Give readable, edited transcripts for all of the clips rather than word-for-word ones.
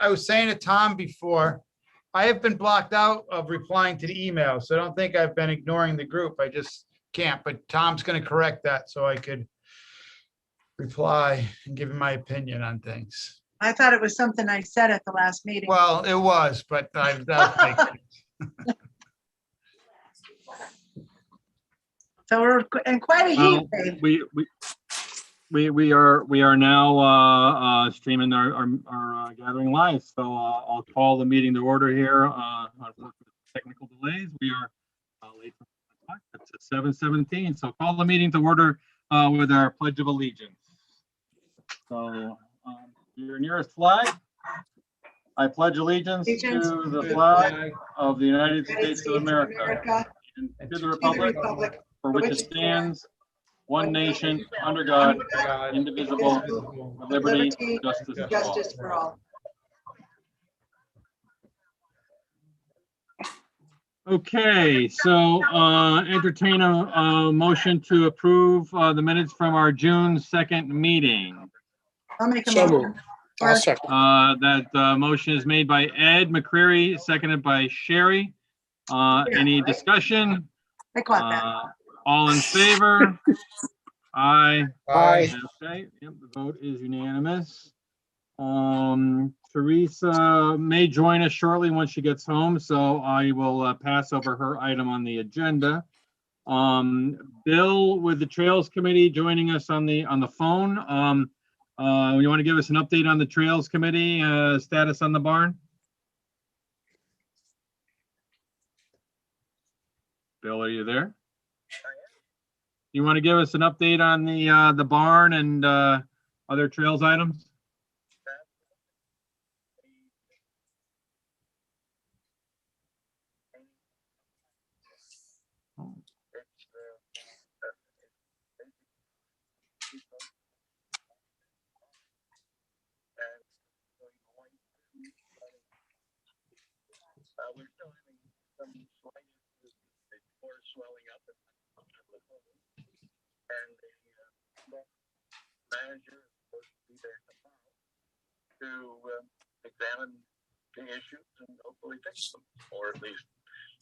I was saying to Tom before, I have been blocked out of replying to the email, so I don't think I've been ignoring the group. I just can't, but Tom's gonna correct that so I could reply and give him my opinion on things. I thought it was something I said at the last meeting. Well, it was, but that was like, So we're in quite a heat wave. We are now streaming our gathering live. So I'll call the meeting to order here. Unfortunately, technical delays. We are late for 1 o'clock. It's 7:17. So call the meeting to order with our Pledge of Allegiance. So your nearest flag. I pledge allegiance to the flag of the United States of America and to the republic for which it stands, one nation, under God, indivisible, with liberty and justice for all. Okay, so entertain a motion to approve the minutes from our June 2nd meeting. I'll make a motion. I'll second. That motion is made by Ed McCreary, seconded by Sherry. Any discussion? I caught that. All in favor? Aye. Aye. Okay, yep, the vote is unanimous. Teresa may join us shortly once she gets home, so I will pass over her item on the agenda. Bill with the Trails Committee joining us on the phone. You want to give us an update on the Trails Committee status on the barn? Bill, are you there? You want to give us an update on the barn and other trails items? We're still having some slight issues with the floor swelling up and the manager is supposed to be there tomorrow to examine the issues and hopefully fix them, or at least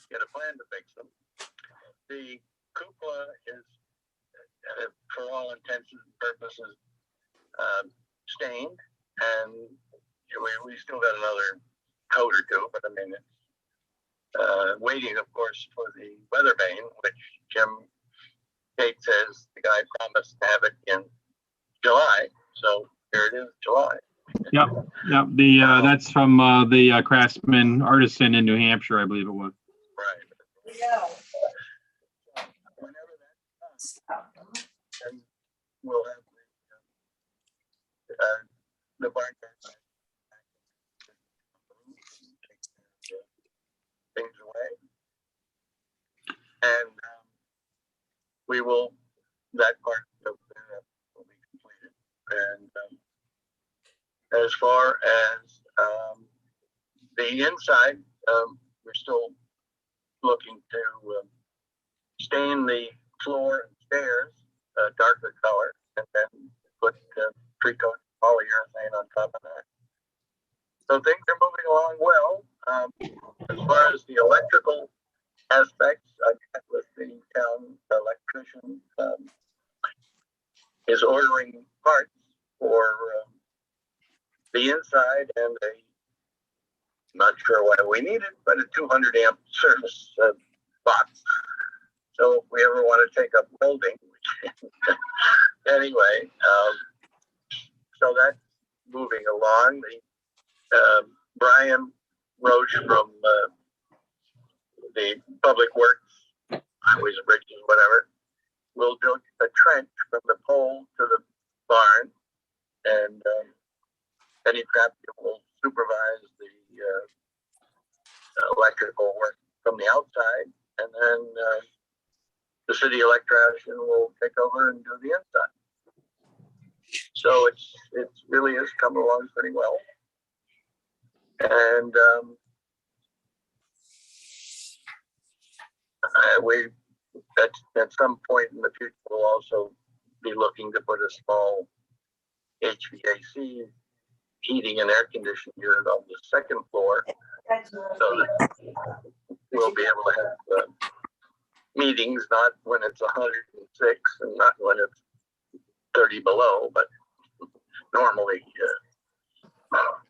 get a plan to fix them. The cupola is, for all intents and purposes, stained, and we still got another coat or two, but I mean, it's waiting, of course, for the weather vane, which Jim Tate says the guy promised to have it in July. So here it is, July. Yep. That's from the Craftsman Artisan in New Hampshire, I believe it was. Right. Yeah. Whenever that's done, then we'll have the barn things away, and we will, that part of will be completed. And as far as the inside, we're still looking to stain the floor and stairs a darker color, and then put pre-coat polyurethane on top of that. So things are moving along well. As far as the electrical aspects, I met with the town electrician. Is ordering parts for the inside and not sure why we need it, but a 200 amp service box. So if we ever want to take up welding, anyway, so that's moving along. Brian Roche from the Public Works, Highways and Bridges, whatever, will build a trench from the pole to the barn, and Eddie Crafty will supervise the electrical work from the outside, and then the city electrician will take over and do the inside. So it really is coming along pretty well. And we at some point in the future will also be looking to put a small HVAC heating and air conditioning unit on the second floor, so that we'll be able to have meetings, not when it's 106 and not when it's 30 below, but normally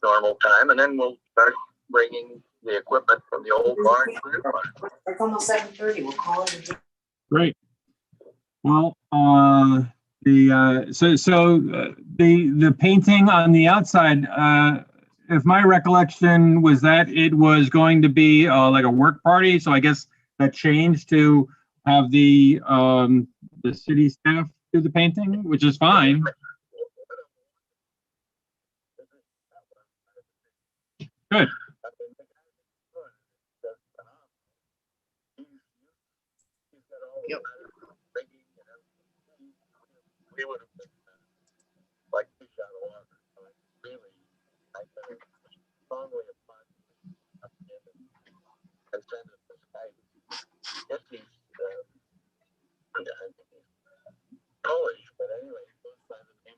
normal time. And then we'll start bringing the equipment from the old barn to the new barn. It's almost 7:30. We'll call it. Great. Well, the painting on the outside, if my recollection was that it was going to be like a work party, so I guess that changed to have the city staff do the painting, which is fine. Good. Yep. We would have been like fish out of water. So really, I think strongly advise and send it to Skype. Yes, he's I think he's Polish, but anyway, he goes by the name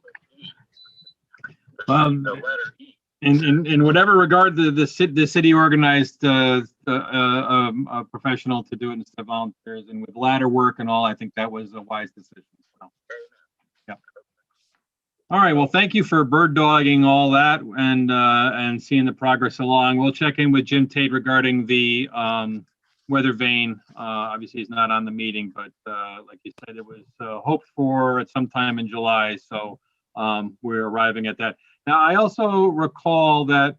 of the letter E. In whatever regard the city organized a professional to do it instead of volunteers, and with ladder work and all, I think that was a wise decision. So, yeah. All right. Well, thank you for bird dogging all that and seeing the progress along. We'll check in with Jim Tate regarding the weather vane. Obviously, he's not on the meeting, but like you said, it was hoped for at some time in July. So we're arriving at that. Now, I also recall that,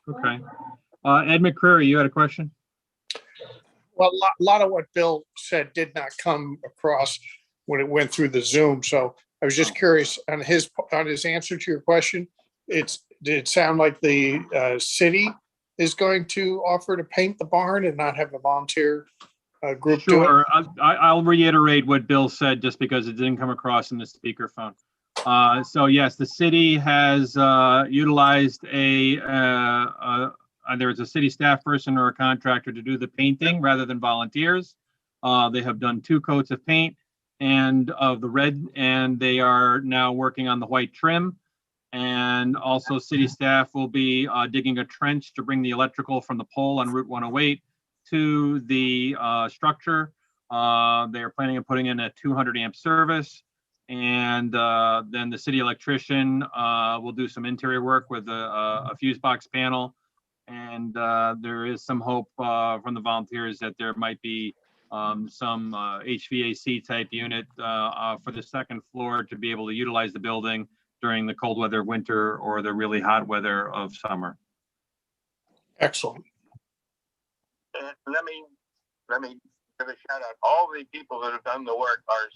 okay. Ed McCreary, you had a question? Well, a lot of what Bill said did not come across when it went through the Zoom. So I was just curious on his answer to your question. Did it sound like the city is going to offer to paint the barn and not have a volunteer group do it? Sure. I'll reiterate what Bill said just because it didn't come across in the speakerphone. So yes, the city has utilized either it's a city staff person or a contractor to do the painting rather than volunteers. They have done 2 coats of paint and of the red, and they are now working on the white trim. And also city staff will be digging a trench to bring the electrical from the pole on Route 108 to the structure. They are planning on putting in a 200 amp service. And then the city electrician will do some interior work with a fuse box panel. And there is some hope from the volunteers that there might be some HVAC type unit for the second floor to be able to utilize the building during the cold weather winter or the really hot weather of summer. Excellent. And let me give a shout out. All the people that have done the work are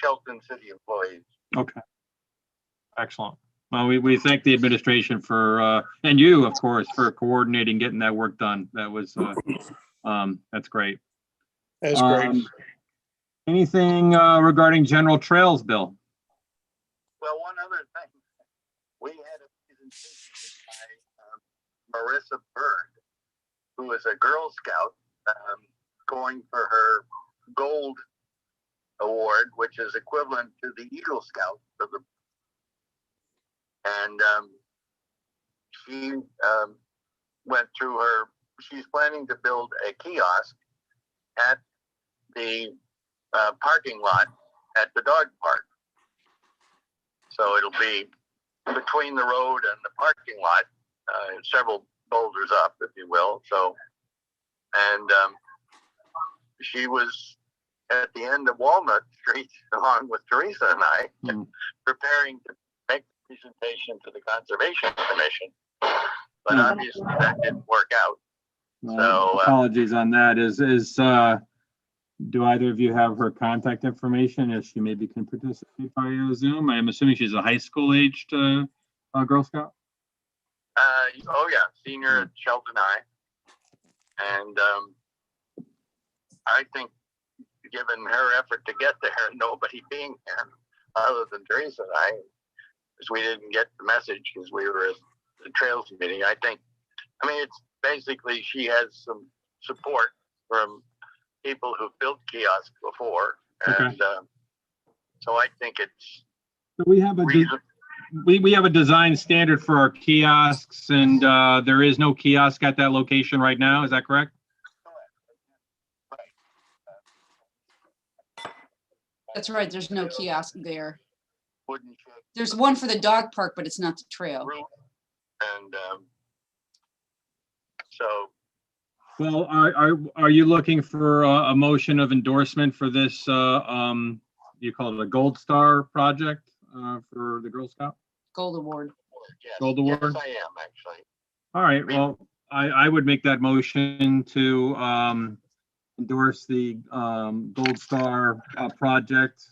Shelton City employees. Okay. Excellent. Well, we thank the administration for, and you, of course, for coordinating getting that work done. That was, that's great. That's great. Anything regarding general trails, Bill? Well, one other thing. We had a presentation by Marissa Bird, who is a Girl Scout going for her gold award, which is equivalent to the Eagle Scout of the. And she went through her. She's planning to build a kiosk at the parking lot at the dog park. So it'll be between the road and the parking lot, several boulders up, if you will. So, and she was at the end of Walnut Street, along with Teresa and I, preparing to make the presentation to the Conservation Commission. But obviously that didn't work out. So apologies on that. Do either of you have her contact information if she maybe can participate via Zoom? I'm assuming she's a high school aged Girl Scout. Oh yeah, senior at Shelton High. And I think given her effort to get there, nobody being there other than Teresa and I, because we didn't get the message because we were at the trails meeting. It's basically she has some support from people who've built kiosks before. And so I think it's So we have a, reason. we have a design standard for our kiosks, and there is no kiosk at that location right now. Is that correct? That's right, there's no kiosk there. Wooden shed There's one for the dog park, but it's not the trail. roof. And so Well, are you looking for a motion of endorsement for this, you call it a Gold Star project for the Girl Scout? Gold Award. yes, Gold yes, award? I am actually. All right, well, I would make that motion to endorse the Gold Star project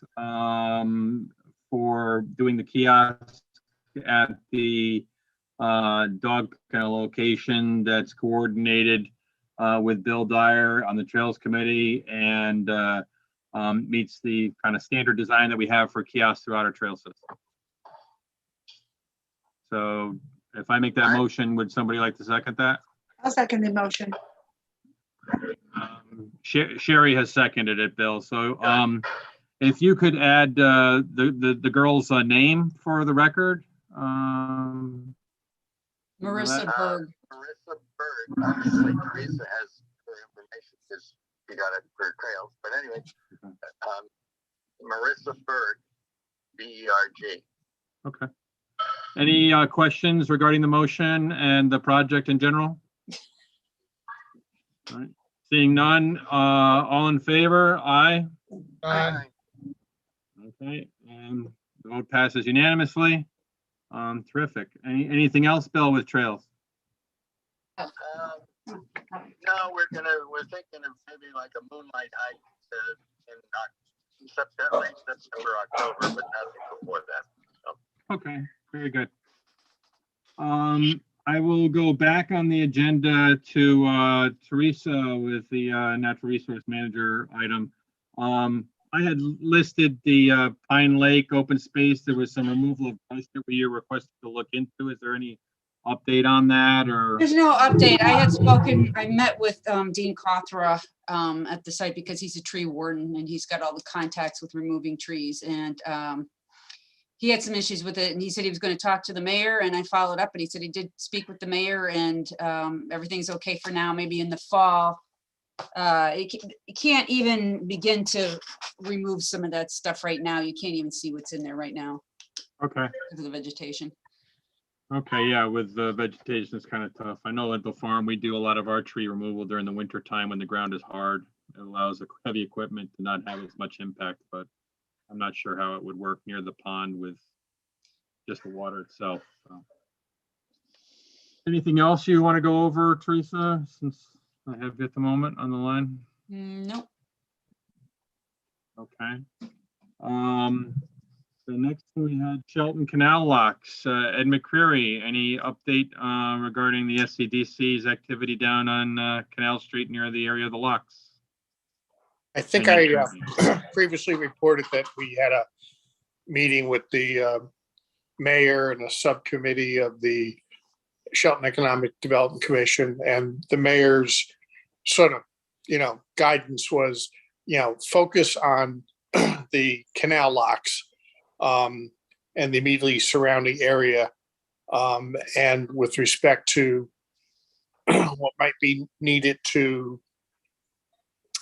for doing the kiosk at the dog kennel location that's coordinated with Bill Dyer on the Trails Committee and meets the kind of standard design that we have for kiosks throughout our trail system. So if I make that motion, would somebody like to second that? I'll second the motion. Sherry has seconded it, Bill. So if you could add the girl's name for the record. Marissa Berg. Marissa Berg, obviously Teresa has her information because she got it for trails, but anyway, Marissa Berg, B-E-R-G. Okay. Any questions regarding the motion and the project in general? All right. Seeing none, all in favor? Aye. Okay, and the vote passes unanimously. Terrific. Anything else, Bill, with trails? No, we're thinking of maybe like a moonlight hike in September, October, but nothing before that. Okay, very good. I will go back on the agenda to Teresa with the natural resource manager item. I had listed the Pine Lake open space. There was some removal of brush that we requested to look into. Is there any update on that, or? There's no update. I met with Dean Cothra at the site because he's a tree warden and he's got all the contacts with removing trees. And he had some issues with it and he said he was going to talk to the mayor, and I followed up and he said he did speak with the mayor and everything's okay for now. Maybe in the fall. It can't even begin to remove some of that stuff right now. You can't even see what's in there right now Okay. because of the vegetation. Okay, yeah, with the vegetation, it's kind of tough. I know at the farm, we do a lot of our tree removal during the winter time when the ground is hard. It allows the heavy equipment to not have as much impact, but I'm not sure how it would work near the pond with just the water itself. So. Anything else you want to go over, Teresa, since I have you at the moment on the line? Nope. Okay. The next thing we had Shelton Canal Locks. Ed McCreary, any update regarding the SCDC's activity down on Canal Street near the area of the locks? I think I previously reported that we had a meeting with the mayor and a subcommittee of the Shelton Economic Development Commission, and the mayor's sort of, guidance was, focus on the canal locks and the immediately surrounding area. And with respect to what might be needed to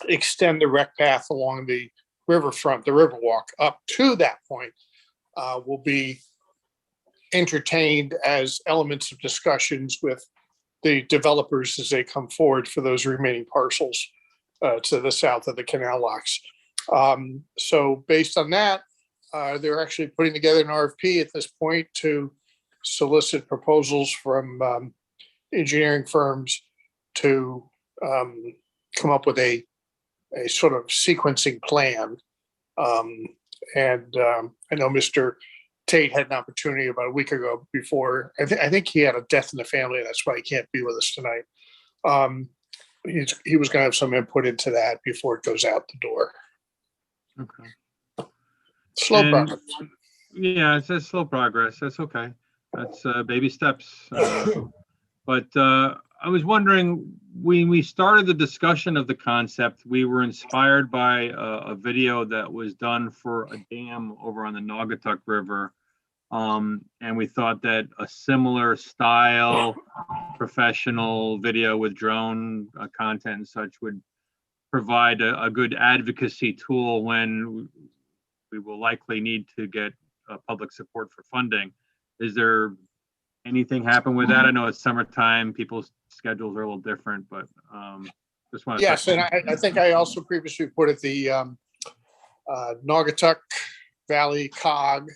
extend the rec path along the riverfront, the Riverwalk up to that point will be entertained as elements of discussions with the developers as they come forward for those remaining parcels to the south of the canal locks. So based on that, they're actually putting together an RFP at this point to solicit proposals from engineering firms to come up with a sort of sequencing plan. I know Mr. Tate had an opportunity about a week ago before. I think he had a death in the family. That's why he can't be with us tonight. He was going to have some input into that before it goes out the door. Okay. Slow progress. Yeah, it says slow progress. That's okay. That's baby steps. But I was wondering, when we started the discussion of the concept, we were inspired by a video that was done for a dam over on the Naugatuck River And we thought that a similar style professional video with drone content and such would provide a good advocacy tool when we will likely need to get public support for funding. Is there anything happen with that? I know it's summertime, people's schedules are a little different, but just want to. Yes, and I think I also previously reported the Naugatuck Valley COG,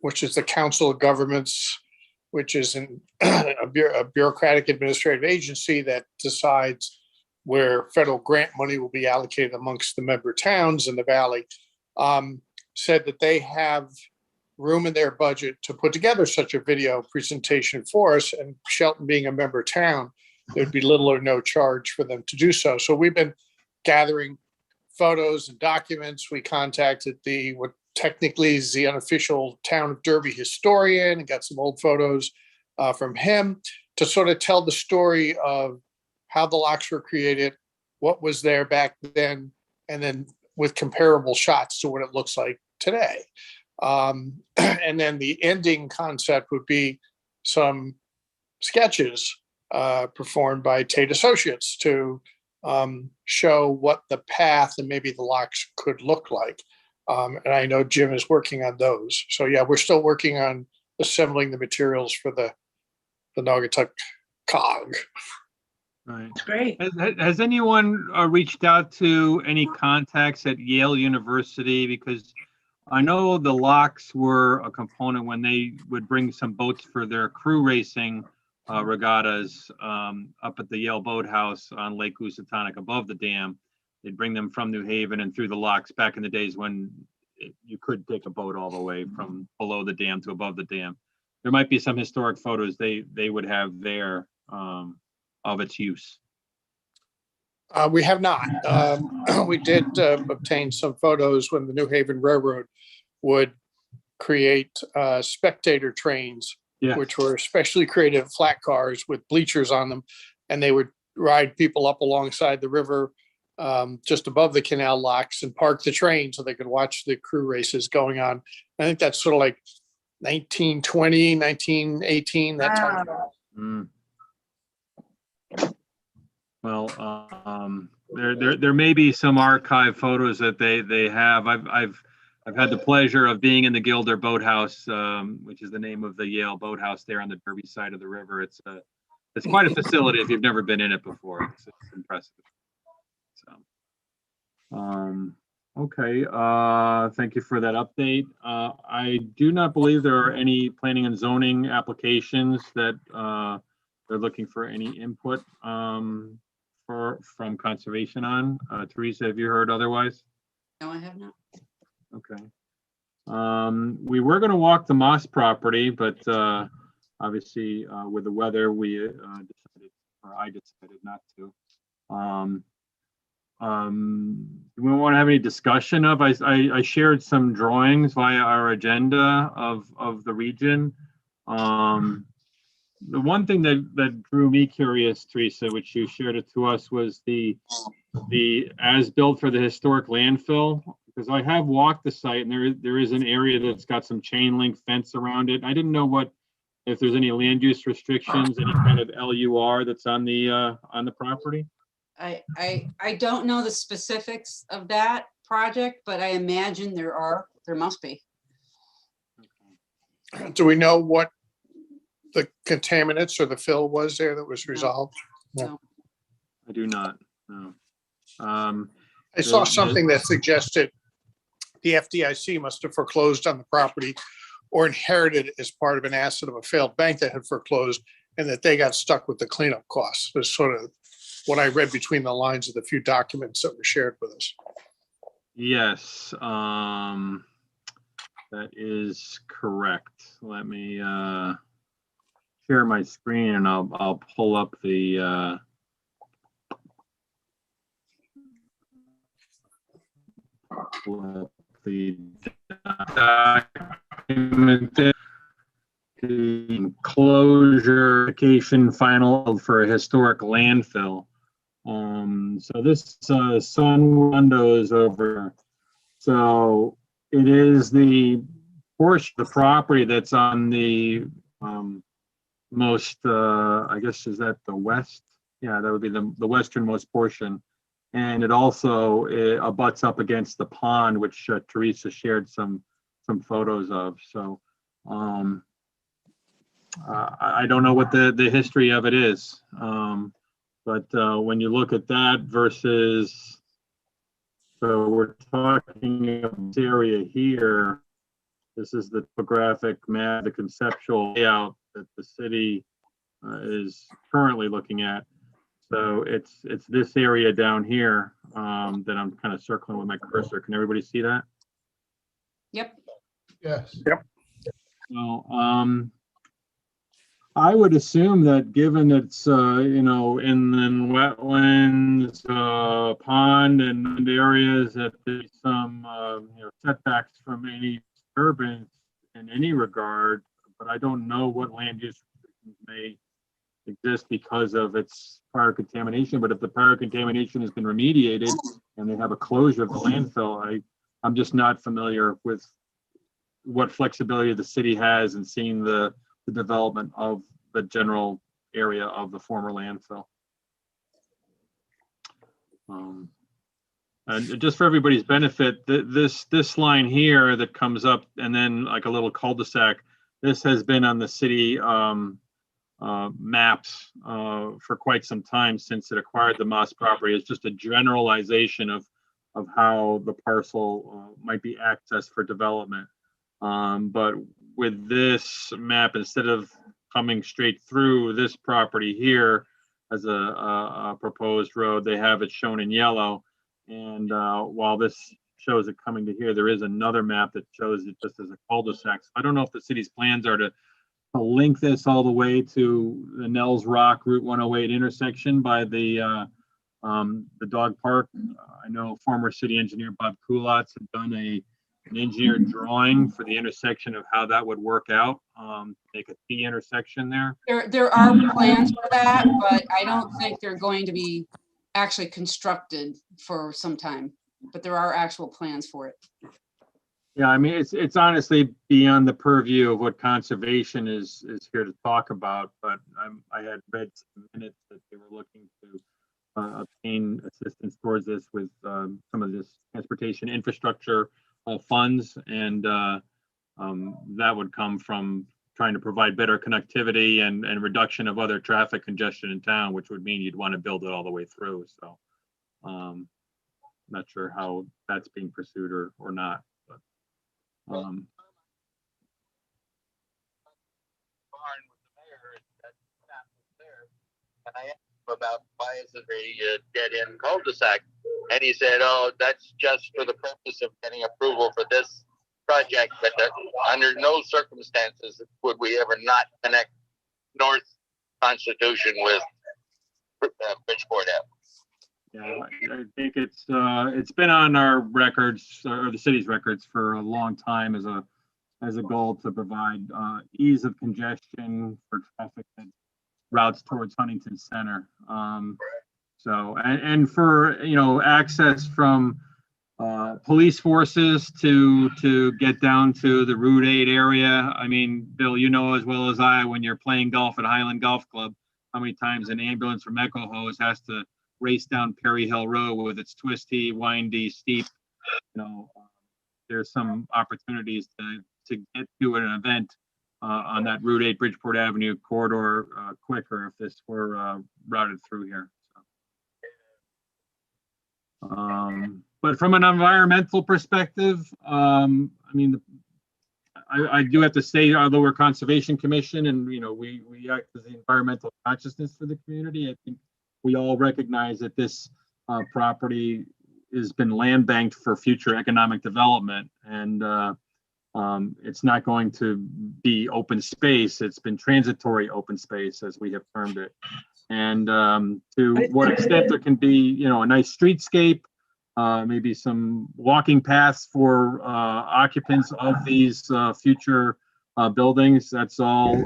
which is the Council of Governments, which is a bureaucratic administrative agency that decides where federal grant money will be allocated amongst the member towns in the valley, said that they have room in their budget to put together such a video presentation for us. And Shelton being a member town, there'd be little or no charge for them to do so. So we've been gathering photos and documents. We contacted what technically is the unofficial Town of Derby historian and got some old photos from him to sort of tell the story of how the locks were created, what was there back then, and then with comparable shots to what it looks like today. And then the ending concept would be some sketches performed by Tate Associates to show what the path and maybe the locks could look like. And I know Jim is working on those. So yeah, we're still working on assembling the materials for the Naugatuck COG. Right. It's great. Has anyone reached out to any contacts at Yale University? Because I know the locks were a component when they would bring some boats for their crew racing regattas up at the Yale Boathouse on Lake Housatonic above the dam. They'd bring them from New Haven and through the locks back in the days when you could take a boat all the way from below the dam to above the dam. There might be some historic photos they would have there of its use. We have not. We did obtain some photos when the New Haven Railroad would create spectator trains, which were specially created flat cars with bleachers on them, and they would ride people up alongside the river just above the canal locks and park the train so they could watch the crew races going on. I think that's sort of like 1920, 1918, that time. Mm. Well, there may be some archive photos that they have. I've had the pleasure of being in the Gilder Boathouse, which is the name of the Yale Boathouse there on the Derby side of the river. It's quite a facility if you've never been in it before. It's impressive. So, okay. Thank you for that update. I do not believe there are any planning and zoning applications that they're looking for any input from conservation on. Teresa, have you heard otherwise? No, I have not. Okay. We were going to walk the Moss property, but obviously with the weather, I decided not to. Do we want to have any discussion of? I shared some drawings via our agenda of the region. The one thing that drew me curious, Teresa, which you shared it to us, was the as-built for the historic landfill, because I have walked the site and there is an area that's got some chain link fence around it. I didn't know if there's any land use restrictions, any kind of LUR that's on the property. I don't know the specifics of that project, but I imagine there must be. Do we know what the contaminants or the fill was there that was resolved? No. I do not. No. I saw something that suggested the FDIC must have foreclosed on the property or inherited it as part of an asset of a failed bank that had foreclosed, and that they got stuck with the cleanup costs. Was sort of what I read between the lines of the few documents that were shared with us. Yes, that is correct. Let me share my screen and I'll pull up the document, the enclosure application final for a historic landfill. So this sun window is over. So it is the portion of the property that's on the most, I guess, is that the west? Yeah, that would be the westernmost portion. And it also abuts up against the pond, which Teresa shared some photos of. So I don't know what the history of it is. But when you look at that versus, so we're talking about this area here. This is the topographic map, the conceptual layout that the city is currently looking at. So it's this area down here that I'm kind of circling with my cursor. Can everybody see that? Yep. Yes. So I would assume that given it's you know, in wetlands, pond and areas, that there's some you know, setbacks from any disturbance in any regard, but I don't know what land use may exist because of its prior contamination. But if the prior contamination has been remediated and they have a closure of the landfill, I'm just not familiar with what flexibility the city has in seeing the development of the general area of the former landfill. And just for everybody's benefit, this line here that comes up and then like a little cul-de-sac, this has been on the city maps for quite some time since it acquired the Moss property. It's just a generalization of how the parcel might be accessed for development. But with this map, instead of coming straight through this property here as a proposed road, they have it shown in yellow. And while this shows it coming to here, there is another map that shows it just as a cul-de-sac. So I don't know if the city's plans are to link this all the way to the Nels Rock Route 108 intersection by the dog park. I know former city engineer Bob Kulatz had done an engineered drawing for the intersection of how that would work out, make a T intersection there. There are plans for that, but I don't think they're going to be actually constructed for some time, but there are actual plans for it. Yeah, I mean, it's honestly beyond the purview of what conservation is here to talk about, but I had read some minutes that they were looking to obtain assistance towards this with some of this transportation infrastructure funds, and that would come from trying to provide better connectivity and reduction of other traffic congestion in town, which would mean you'd want to build it all the way through. So not sure how that's being pursued or not. But, Barn with the mayor, that map was there, and I asked him about why is it a dead-end cul-de-sac, and he said, "Oh, that's just for the purpose of getting approval for this project, but under no circumstances would we ever not connect North Constitution with Bridgeport Avenue." yeah, I think it's been on our records or the city's records for a long time as a goal to provide ease of congestion for traffic that routes towards Huntington Center. So and for, you know, access from police forces to get down to the Route 8 area. I mean, Bill, you know as well as I, when you're playing golf at Highland Golf Club, how many times an ambulance from Echo Hose has to race down Perry Hill Road with its twisty, windy, steep. You know, there's some opportunities to get to an event on that Route 8 Bridgeport Avenue corridor quicker if this were routed through here. So. But from an environmental perspective, I mean, I do have to say, although we're Conservation Commission and, you know, we act as the environmental consciousness for the community, I think we all recognize that this property has been land banked for future economic development, and it's not going to be open space. It's been transitory open space, as we have termed it. And to what extent there can be, you know, a nice streetscape, maybe some walking paths for occupants of these future buildings, that's all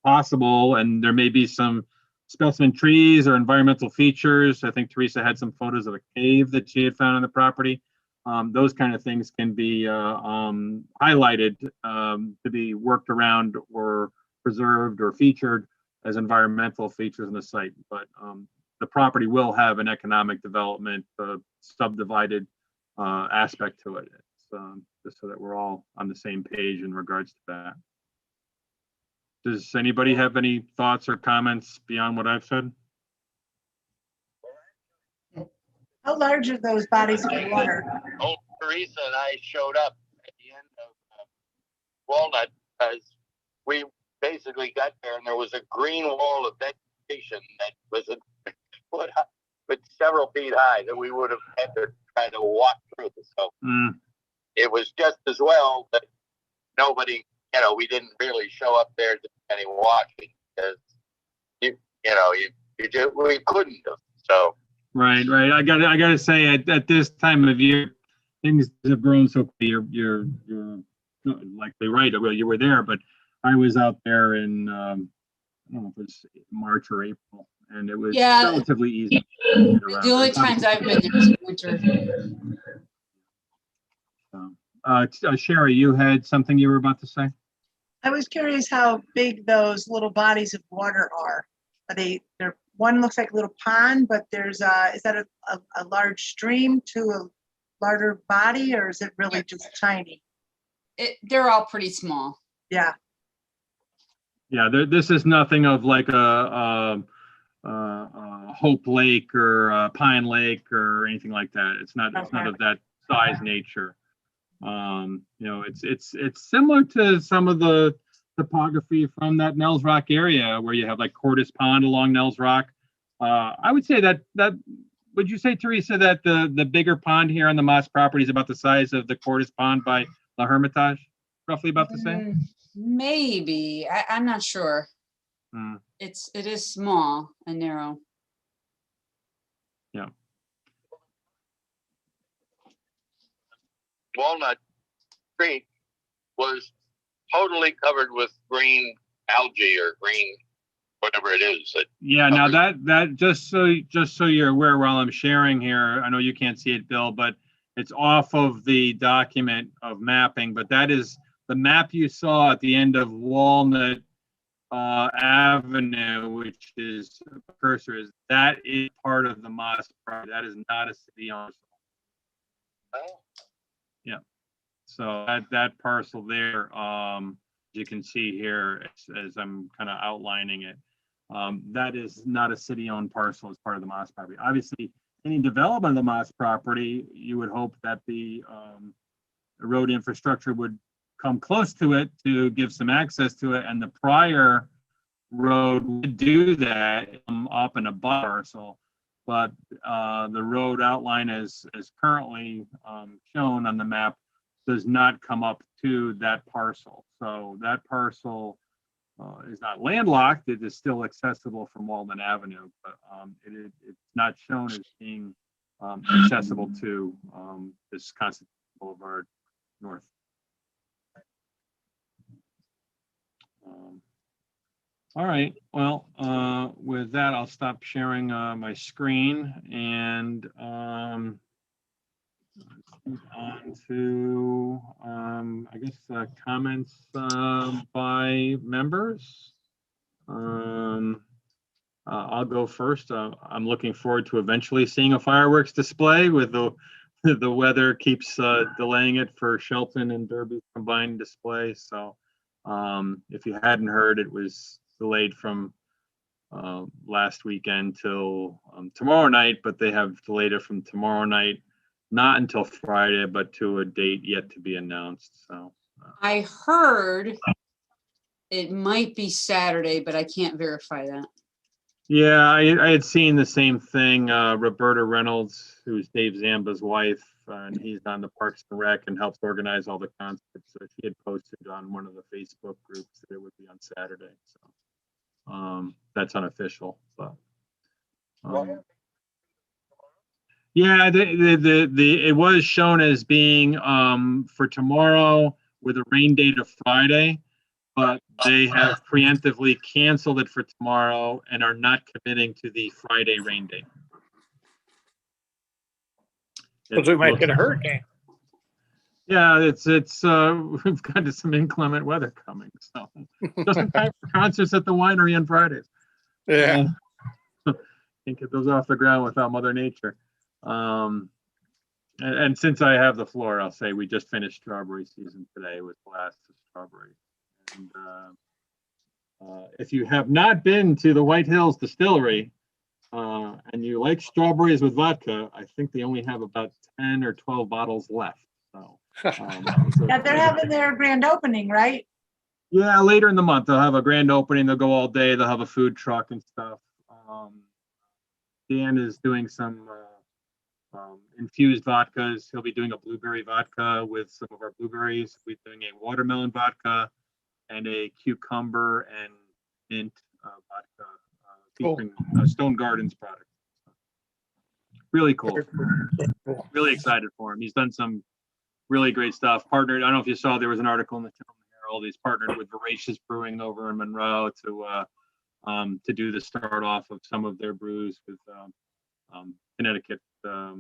possible. And there may be some specimen trees or environmental features. I think Teresa had some photos of a cave that she had found on the property. those kind of things can be highlighted to be worked around or preserved or featured as environmental features in the site. But the property will have an economic development subdivided aspect to it. It's, just so that we're all on the same page in regards to that. Does anybody have any thoughts or comments beyond what I've said? How large are those bodies of water? Old Teresa and I showed up at the end of Walnut because we basically got there and there was a green wall of vegetation that was a foot high, but several feet high that we would have had to try to walk through. So it was just as well that nobody, we didn't really show up there to any watching because we couldn't have. So. Right. I gotta say, at this time of year, things have grown so quickly. You're likely right. Well, you were there, but I was out there in I don't know if it was March or April, and it was relatively easy to get around. The only times I've been there is winter. Sherry, you had something you were about to say? I was curious how big those little bodies of water are. They're one looks like a little pond, but is that a large stream to a larger body, or is it really just tiny? They're all pretty small. Yeah. Yeah, this is nothing of like a Hope Lake or Pine Lake or anything like that. It's not of that size nature. It's similar to some of the topography from that Nels Rock area where you have like Cordis Pond along Nels Rock. I would say that would you say, Teresa, that the bigger pond here on the Moss property is about the size of the Cordis Pond by La Hermitage? Roughly about the same? Maybe. I'm not sure. It is small and narrow. Yeah. Walnut Creek was totally covered with green algae or green whatever it is. Yeah, now that just so you're aware, while I'm sharing here, I know you can't see it, Bill, but it's off of the document of mapping, but that is the map you saw at the end of Walnut Avenue, which is cursor is, that is part of the Moss property. That is not a city owned. Yeah. So that parcel there, you can see here as I'm kind of outlining it, that is not a city-owned parcel as part of the Moss property. Obviously, any development of the Moss property, you would hope that the road infrastructure would come close to it to give some access to it, and the prior road would do that up in a parcel. But the road outline as currently shown on the map does not come up to that parcel. So that parcel is not landlocked. It is still accessible from Walnut Avenue, but it's not shown as being accessible to this Constitution Boulevard North. All right, well, with that, I'll stop sharing my screen and move on to, I guess, comments by members. I'll go first. I'm looking forward to eventually seeing a fireworks display with the weather keeps delaying it for Shelton and Derby combined display. So if you hadn't heard, it was delayed from last weekend till tomorrow night, but they have delayed it from tomorrow night, not until Friday, but to a date yet to be announced. So I heard it might be Saturday, but I can't verify that. yeah, I had seen the same thing. Roberta Reynolds, who's Dave Zamba's wife, and he's on the Parks and Rec and helps organize all the concerts. So she had posted on one of the Facebook groups that it would be on Saturday. So that's unofficial, but yeah, it was shown as being for tomorrow with a rain date of Friday, but they have preemptively canceled it for tomorrow and are not committing to the Friday rain date. Because we might get a hurricane. Yeah, it's we've got some inclement weather coming, so just in time for concerts at the winery on Fridays. Yeah. Can't get those off the ground without Mother Nature. And since I have the floor, I'll say we just finished strawberry season today with blasts of strawberry. And if you have not been to the White Hills Distillery and you like strawberries with vodka, I think they only have about 10 or 12 bottles left. So, Yeah, they're having their grand opening, right? yeah, later in the month, they'll have a grand opening. They'll go all day. They'll have a food truck and stuff. Dan is doing some infused vodkas. He'll be doing a blueberry vodka with some of our blueberries. We're doing a watermelon vodka and a cucumber and mint vodka featuring Stone Gardens product. Really cool. Really excited for him. He's done some really great stuff. Partnered, I don't know if you saw, there was an article in the Herald. He's partnered with Voracious Brewing over in Monroe to do the start off of some of their brews with Connecticut. I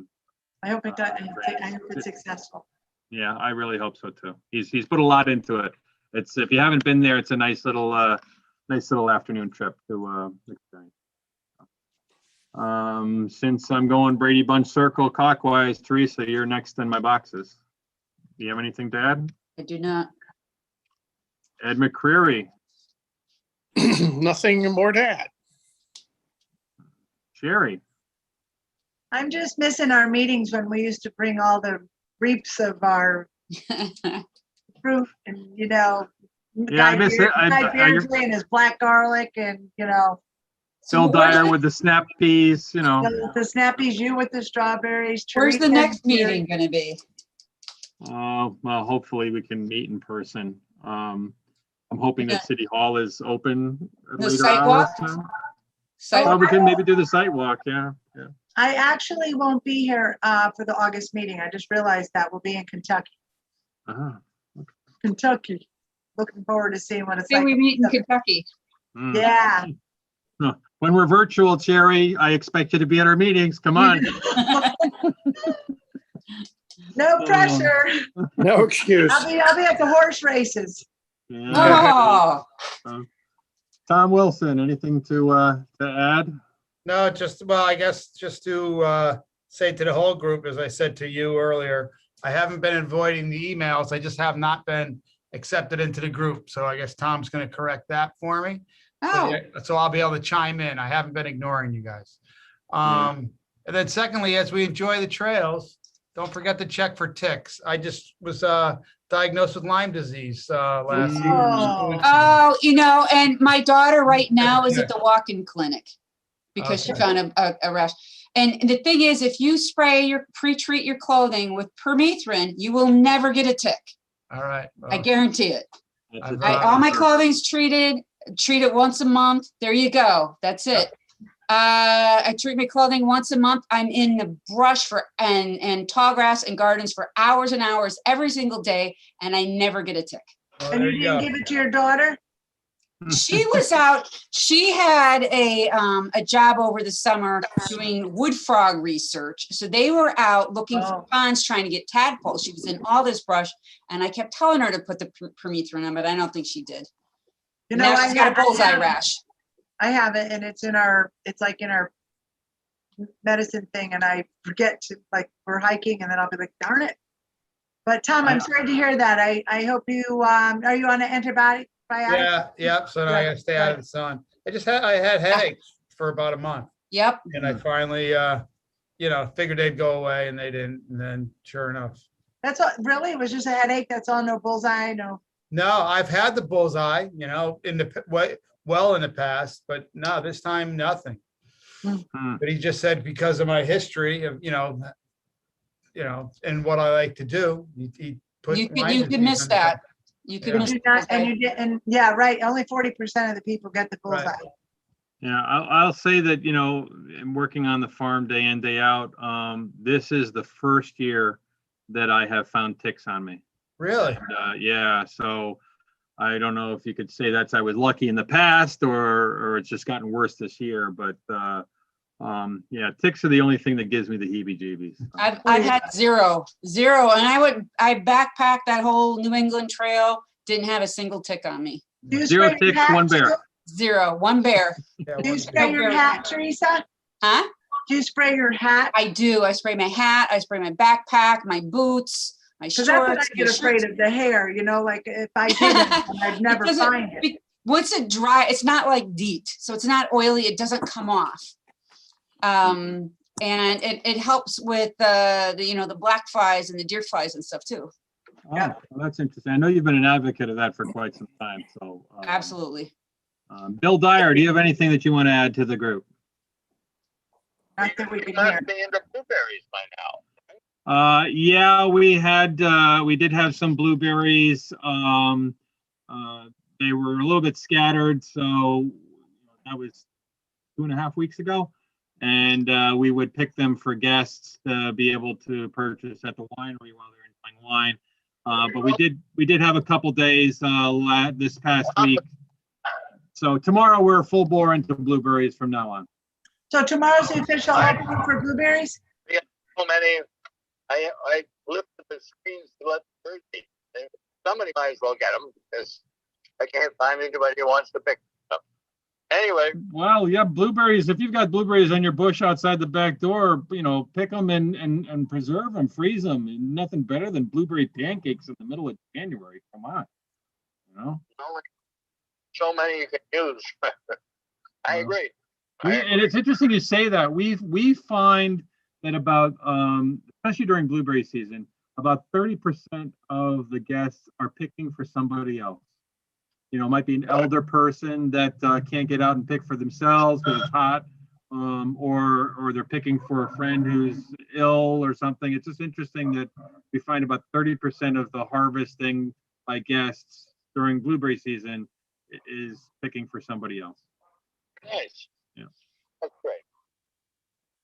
hope I hope it's successful. Yeah, I really hope so too. He's put a lot into it. It's, if you haven't been there, it's a nice little afternoon trip to experience. Since I'm going Brady Bunch circle clockwise, Teresa, you're next in my boxes. Do you have anything to add? I do not. Ed McCreary, Nothing more to add. Sherry. I'm just missing our meetings when we used to bring all the reaps of our fruit and, Yeah, I miss it. Guy Beardsley and his black garlic and, Phil Dyer with the snap peas, the snappies, you with the strawberries. Where's the Teresa next and Jerry. meeting gonna be? Well, hopefully we can meet in person. I'm hoping that City Hall is open at The later sidewalk? hours now. So Well, we can maybe do the site walk, yeah. I actually won't be here for the August meeting. I just realized that we'll be in Kentucky. Uh-huh. Kentucky. Looking forward to seeing what it's say like. we meet in Kentucky. Mm. Yeah. When we're virtual, Cherry, I expect you to be at our meetings. Come on. No pressure. No excuse. I'll be at the horse races. Yeah. Oh, Tom Wilson, anything to add? No, well, I guess just to say to the whole group, as I said to you earlier, I haven't been avoiding the emails. I just have not been accepted into the group. So I guess Tom's going to correct that for me. oh, So I'll be able to chime in. I haven't been ignoring you guys. And then secondly, as we enjoy the trails, don't forget to check for ticks. I just was diagnosed with Lyme disease last year. Oh. And my daughter right now is at the walk-in clinic because she Okay. found a rash. And the thing is, if you pre-treat your clothing with permethrin, you will never get a tick. All right. I guarantee it. That's a I've, All my doctor. clothing's treated, treat it once a month. There you go. That's it. I treat my clothing once a month. I'm in the brush and tall grass and gardens for hours and hours every single day, and I never get a tick. Oh, And there you you didn't go. give it to your daughter? She was out, she had a job over the summer doing wood frog research. So they were out looking for Oh. ponds, trying to get tadpoles. She was in all this brush, and I kept telling her to put the permethrin on, but I don't think she did. Now she's got a bullseye rash. I have it, and it's like in our medicine thing, and I forget to, like, we're hiking, and then I'll be like, darn it. But Tom, I'm sorry to hear that. I hope you, are you on an antibiotic? Yeah. So now I gotta stay out of the sun. I had headaches for about a month, Yep. and I finally, figured they'd go away, and they didn't. And then sure enough. That's all, really? It was just a headache? That's all? No bullseye? No? No, I've had the bullseye, in the past, but no, this time nothing. Hmm. But he just said because of my history of, and what I like to do, he put. You Lyme could disease miss under that. You could Yeah. miss You not, and that. you did, and yeah, right. Only 40% of the people get the Right. bullseye. Yeah, I'll say that, I'm working on the farm day in, day out. This is the first year that I have found ticks on me. Really? Yeah, so I don't know if you could say I was lucky in the past or it's just gotten worse this year, but Yeah, ticks are the only thing that gives me the heebie-jeebies. So. I've had zero, and I backpacked that whole New England trail, didn't have a single tick on me. Do you Zero spray your ticks, hat, one bear. Zero, one bear. Yeah, Do you one- spray your hat, Teresa? Huh? Do you spray your hat? I do. I spray my hat, I spray my backpack, my boots, my Because that's what I shorts. my get afraid shoes. of, the hair, like if I didn't, I'd never Because find it. Once it dry, it's not like DEET, so it's not oily, it doesn't come off. And it helps with the black flies and the deer flies and stuff too. Oh, well, that's interesting. I know you've been an advocate of that for quite some time, so. Absolutely. Bill Dyer, do you have anything that you want to add to the group? Not that we You can must hear. be into blueberries by now. Yeah, we did have some blueberries. They were a little bit scattered, so that was 2.5 weeks ago. And we would pick them for guests to be able to purchase at the winery while they're enjoying wine. But we did have a couple days this past week. So tomorrow we're full bore into blueberries from now on. So tomorrow's the official opening for blueberries? So many, I lifted the screens to let Thursday. Somebody might as well get them because I can't find anybody who wants to pick them. Anyway, Well, yeah, blueberries. If you've got blueberries on your bush outside the back door, pick them and preserve them, freeze them. Nothing better than blueberry pancakes in the middle of January. Come on, only so many you can use. I agree. And it's interesting you say that. We find that about, especially during blueberry season, about 30% of the guests are picking for somebody else. It might be an elder person that can't get out and pick for themselves because it's hot, or they're picking for a friend who's ill or something. It's just interesting that we find about 30% of the harvesting by guests during blueberry season is picking for somebody else. Nice. Yeah. That's great.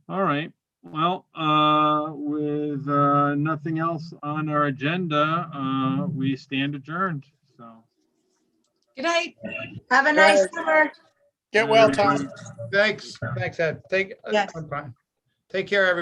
All right. Well, with nothing else on our agenda, we stand adjourned. So. Good night. Have a nice summer. Get well, Tom. Thanks, Ed. Yes. Take care, everybody.